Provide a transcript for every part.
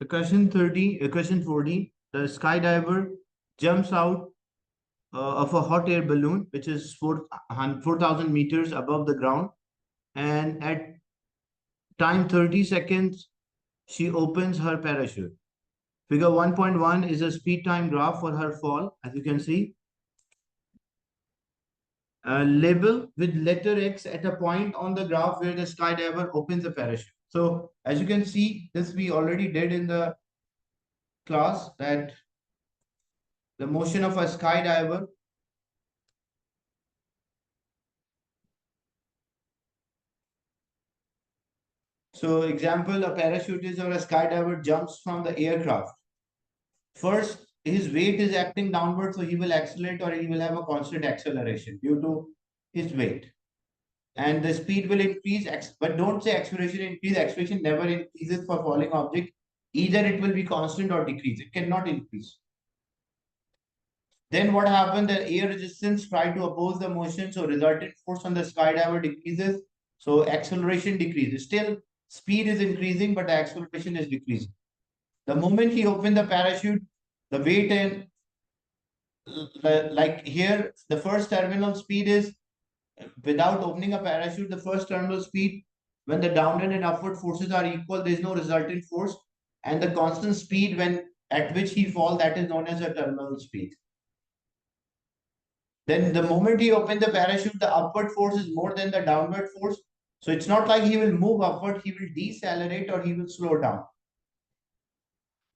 The question 40, the skydiver jumps out of a hot air balloon, which is 4,000 meters above the ground. And at time 30 seconds, she opens her parachute. Figure 1.1 is a speed time graph for her fall, as you can see. Label with letter X at a point on the graph where the skydiver opens the parachute. So as you can see, this we already did in the class, that the motion of a skydiver. So example, a parachutist or a skydiver jumps from the aircraft. First, his weight is acting downward, so he will accelerate or he will have a constant acceleration due to his weight. And the speed will increase, but don't say acceleration increase. Acceleration never increases for falling object. Either it will be constant or decrease. It cannot increase. Then what happened? The air resistance tried to oppose the motion, so resultant force on the skydiver decreases. So acceleration decreases. Still, speed is increasing, but the acceleration is decreasing. The moment he opened the parachute, the weight and like here, the first terminal speed is without opening a parachute, the first terminal speed, when the downward and upward forces are equal, there is no resultant force. And the constant speed when at which he falls, that is known as a terminal speed. Then the moment he opened the parachute, the upward force is more than the downward force. So it's not like he will move upward, he will decelerate or he will slow down.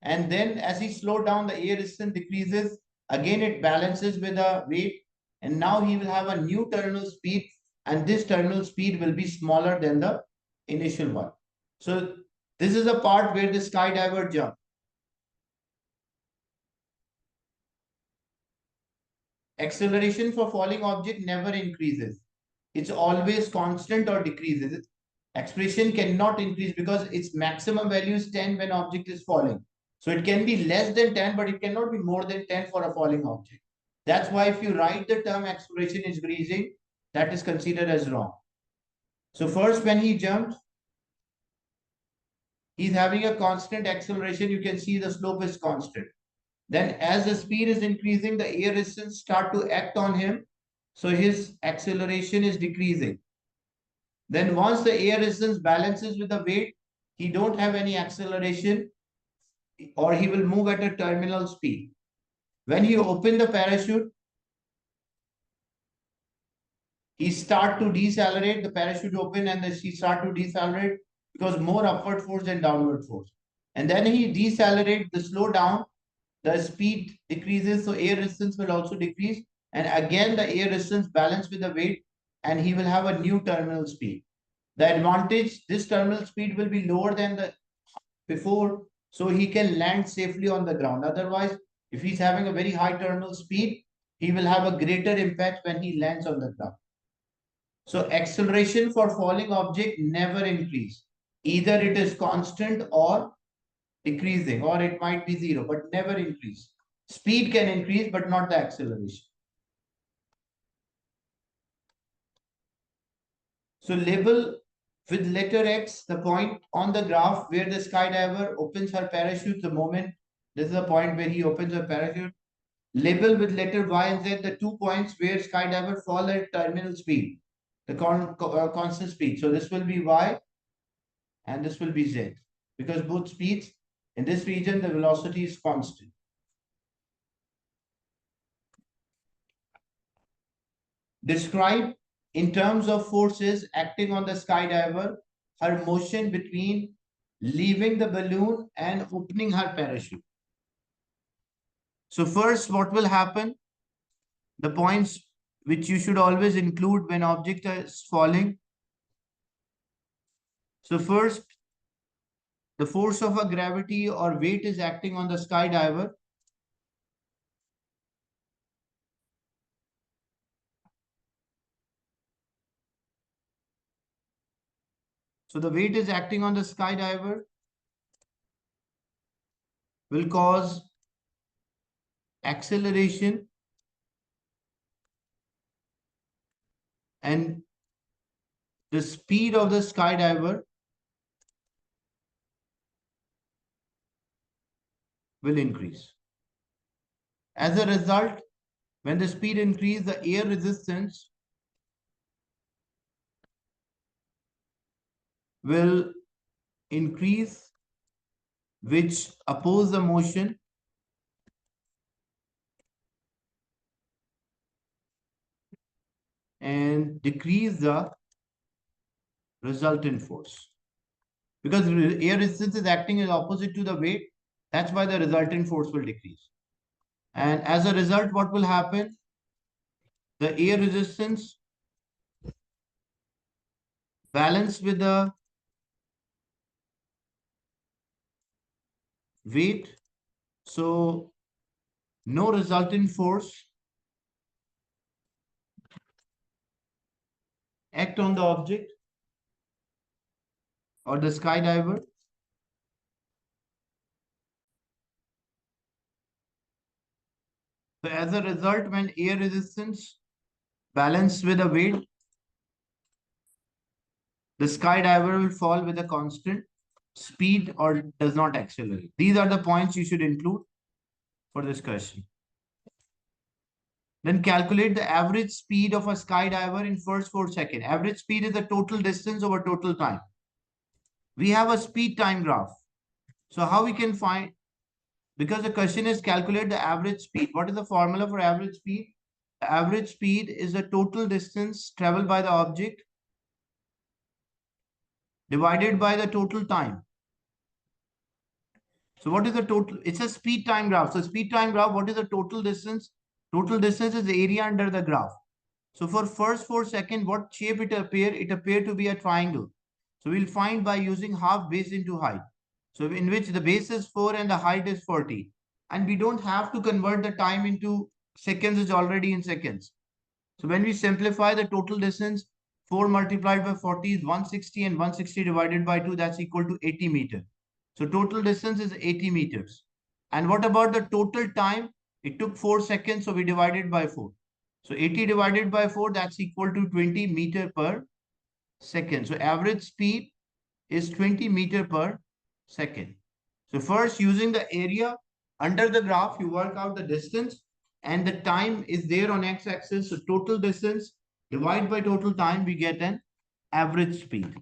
And then as he slowed down, the air resistance decreases. Again, it balances with the weight. And now he will have a new terminal speed. And this terminal speed will be smaller than the initial one. So this is a part where the skydiver jump. Acceleration for falling object never increases. It's always constant or decreases. Acceleration cannot increase because its maximum value is 10 when object is falling. So it can be less than 10, but it cannot be more than 10 for a falling object. That's why if you write the term acceleration is increasing, that is considered as wrong. So first, when he jumped, he's having a constant acceleration. You can see the slope is constant. Then as the speed is increasing, the air resistance start to act on him. So his acceleration is decreasing. Then once the air resistance balances with the weight, he don't have any acceleration or he will move at a terminal speed. When he open the parachute, he start to decelerate, the parachute open and he start to decelerate because more upward force than downward force. And then he decelerate, the slow down, the speed decreases, so air resistance will also decrease. And again, the air resistance balance with the weight and he will have a new terminal speed. The advantage, this terminal speed will be lower than the before, so he can land safely on the ground. Otherwise, if he's having a very high terminal speed, he will have a greater impact when he lands on the ground. So acceleration for falling object never increase. Either it is constant or decreasing, or it might be zero, but never increase. Speed can increase, but not the acceleration. So label with letter X the point on the graph where the skydiver opens her parachute. The moment, this is the point where he opens her parachute. Label with letter Y and Z the 2 points where skydiver fall at terminal speed, the constant speed. So this will be Y and this will be Z, because both speeds in this region, the velocity is constant. Describe in terms of forces acting on the skydiver, her motion between leaving the balloon and opening her parachute. So first, what will happen? The points which you should always include when object is falling. So first, the force of a gravity or weight is acting on the skydiver. So the weight is acting on the skydiver will cause acceleration and the speed of the skydiver will increase. As a result, when the speed increases, the air resistance will increase, which oppose the motion, and decrease the resultant force. Because air resistance is acting as opposite to the weight, that's why the resultant force will decrease. And as a result, what will happen? The air resistance balanced with the weight. So no resultant force act on the object or the skydiver. So as a result, when air resistance balanced with the weight, the skydiver will fall with a constant speed or does not accelerate. These are the points you should include for this question. Then calculate the average speed of a skydiver in first 4 seconds. Average speed is the total distance over total time. We have a speed time graph. So how we can find, because the question is calculate the average speed. What is the formula for average speed? The average speed is the total distance traveled by the object divided by the total time. So what is the total? It's a speed time graph. So speed time graph, what is the total distance? Total distance is the area under the graph. So for first 4 seconds, what shape it appear? It appeared to be a triangle. So we'll find by using half base into height. So in which the base is 4 and the height is 40. And we don't have to convert the time into seconds, it's already in seconds. So when we simplify the total distance, 4 multiplied by 40 is 160 and 160 divided by 2, that's equal to 80 meters. So total distance is 80 meters. And what about the total time? It took 4 seconds, so we divided by 4. So 80 divided by 4, that's equal to 20 meter per second. So average speed is 20 meter per second. So first, using the area under the graph, you work out the distance and the time is there on x-axis. So total distance divided by total time, we get an average speed.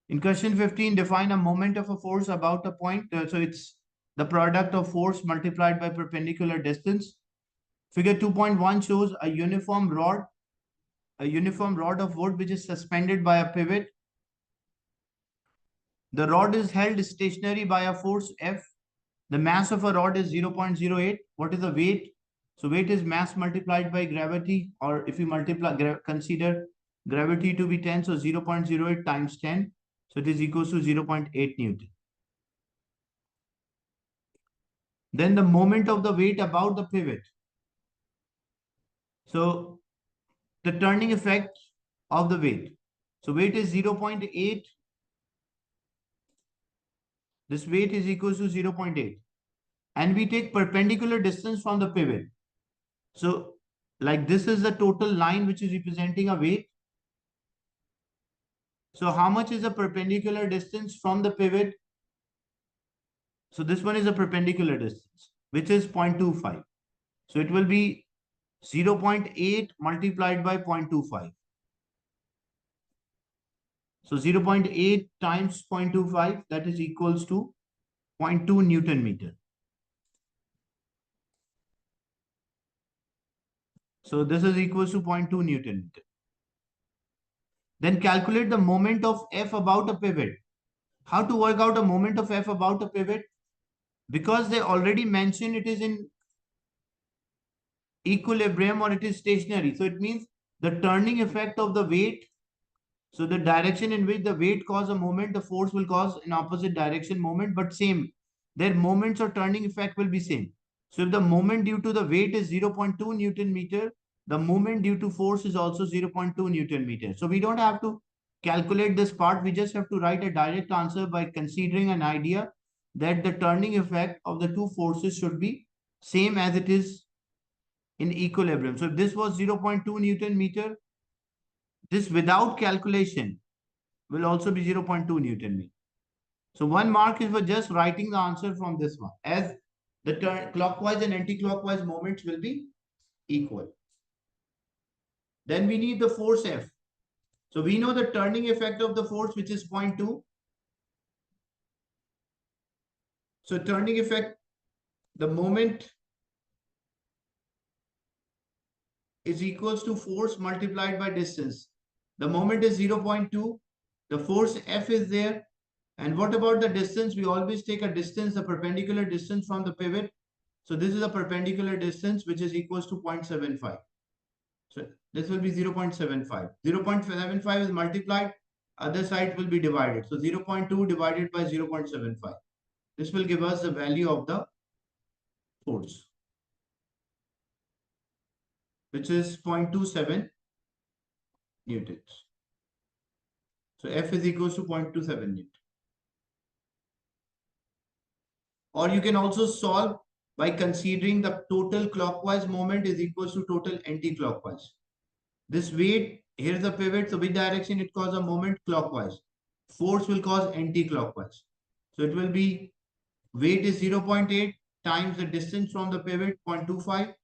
In question 15, define a moment of a force about a point. So it's the product of force multiplied by perpendicular distance. Figure 2.1 shows a uniform rod of wood which is suspended by a pivot. The rod is held stationary by a force F. The mass of a rod is 0.08. What is the weight? So weight is mass multiplied by gravity, or if you consider gravity to be 10, so 0.08 times 10. So it is equals to 0.8 Newton. Then the moment of the weight about the pivot. So the turning effect of the weight. So weight is 0.8. This weight is equals to 0.8. And we take perpendicular distance from the pivot. So like this is the total line which is representing a weight. So how much is the perpendicular distance from the pivot? So this one is a perpendicular distance, which is 0.25. So it will be 0.8 multiplied by 0.25. So 0.8 times 0.25, that is equals to 0.2 Newton meter. So this is equals to 0.2 Newton meter. Then calculate the moment of F about a pivot. How to work out a moment of F about a pivot? Because they already mentioned it is in equilibrium or it is stationary. So it means the turning effect of the weight. So the direction in which the weight cause a moment, the force will cause an opposite direction moment, but same. Their moments or turning effect will be same. So if the moment due to the weight is 0.2 Newton meter, the moment due to force is also 0.2 Newton meter. So we don't have to calculate this part. We just have to write a direct answer by considering an idea that the turning effect of the two forces should be same as it is in equilibrium. So if this was 0.2 Newton meter, this without calculation, will also be 0.2 Newton meter. So 1 mark is for just writing the answer from this one, as the clockwise and anti-clockwise moments will be equal. Then we need the force F. So we know the turning effect of the force, which is 0.2. So turning effect, the moment is equals to force multiplied by distance. The moment is 0.2. The force F is there. And what about the distance? We always take a distance, the perpendicular distance from the pivot. So this is a perpendicular distance, which is equals to 0.75. So this will be 0.75. 0.75 is multiplied, other side will be divided. So 0.2 divided by 0.75. This will give us the value of the force, which is 0.27 newtons. So F is equals to 0.27 newton. Or you can also solve by considering the total clockwise moment is equals to total anti-clockwise. This weight, here's the pivot, so which direction it causes a moment? Clockwise. Force will cause anti-clockwise. So it will be, weight is 0.8 times the distance from the pivot, 0.25,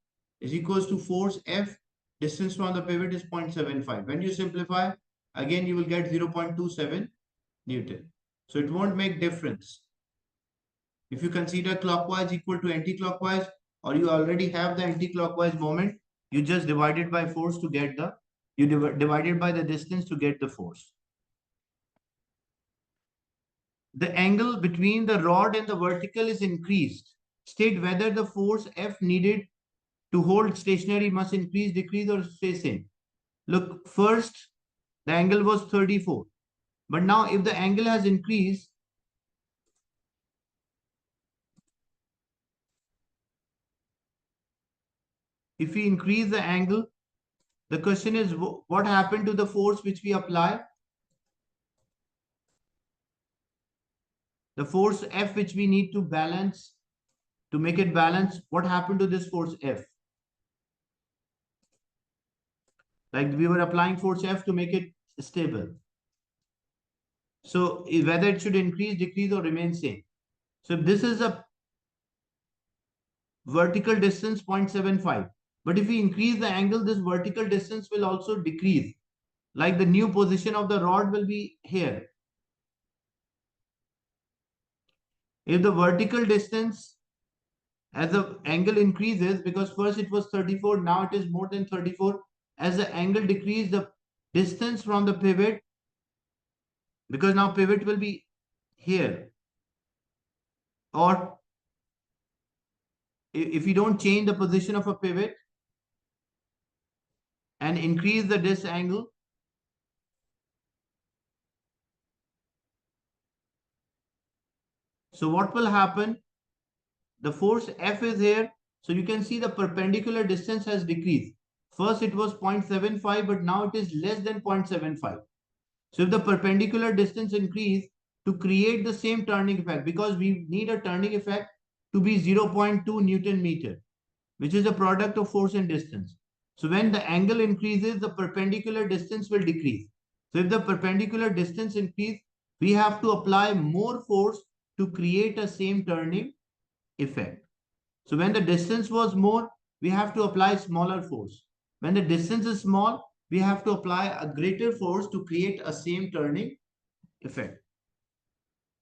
is equals to force F, distance from the pivot is 0.75. When you simplify, again you will get 0.27 Newton. So it won't make difference. If you consider clockwise equal to anti-clockwise, or you already have the anti-clockwise moment, you just divide it by force to get the, you divide it by the distance to get the force. The angle between the rod and the vertical is increased. State whether the force F needed to hold stationary must increase, decrease, or stay same. Look, first the angle was 34. But now if the angle has increased, if we increase the angle, the question is what happened to the force which we apply? The force F which we need to balance, to make it balance, what happened to this force F? Like we were applying force F to make it stable. So whether it should increase, decrease, or remain same. So if this is a vertical distance 0.75, but if we increase the angle, this vertical distance will also decrease. Like the new position of the rod will be here. If the vertical distance, as the angle increases, because first it was 34, now it is more than 34. As the angle decreases, the distance from the pivot, because now pivot will be here. Or if you don't change the position of a pivot and increase the disc angle, so what will happen? The force F is here. So you can see the perpendicular distance has decreased. First it was 0.75, but now it is less than 0.75. So if the perpendicular distance increase, to create the same turning effect, because we need a turning effect to be 0.2 Newton meter, which is a product of force and distance. So when the angle increases, the perpendicular distance will decrease. So if the perpendicular distance increase, we have to apply more force to create a same turning effect. So when the distance was more, we have to apply smaller force. When the distance is small, we have to apply a greater force to create a same turning effect.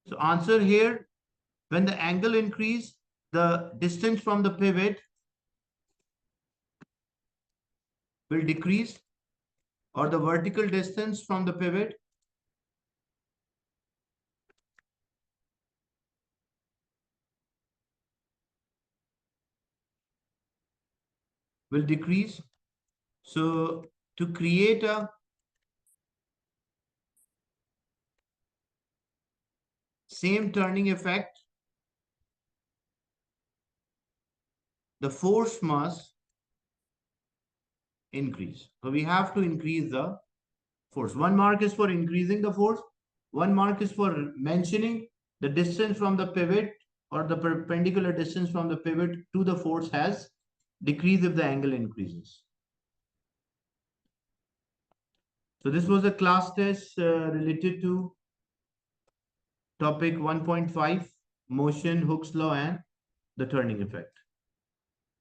So answer here, when the angle increase, the distance from the pivot will decrease, or the vertical distance from the pivot will decrease. So to create a same turning effect, the force must increase. So we have to increase the force. 1 mark is for increasing the force. 1 mark is for mentioning the distance from the pivot, or the perpendicular distance from the pivot to the force has decreased if the angle increases. So this was a class test related to topic 1.5, motion, Hooke's law, and the turning effect.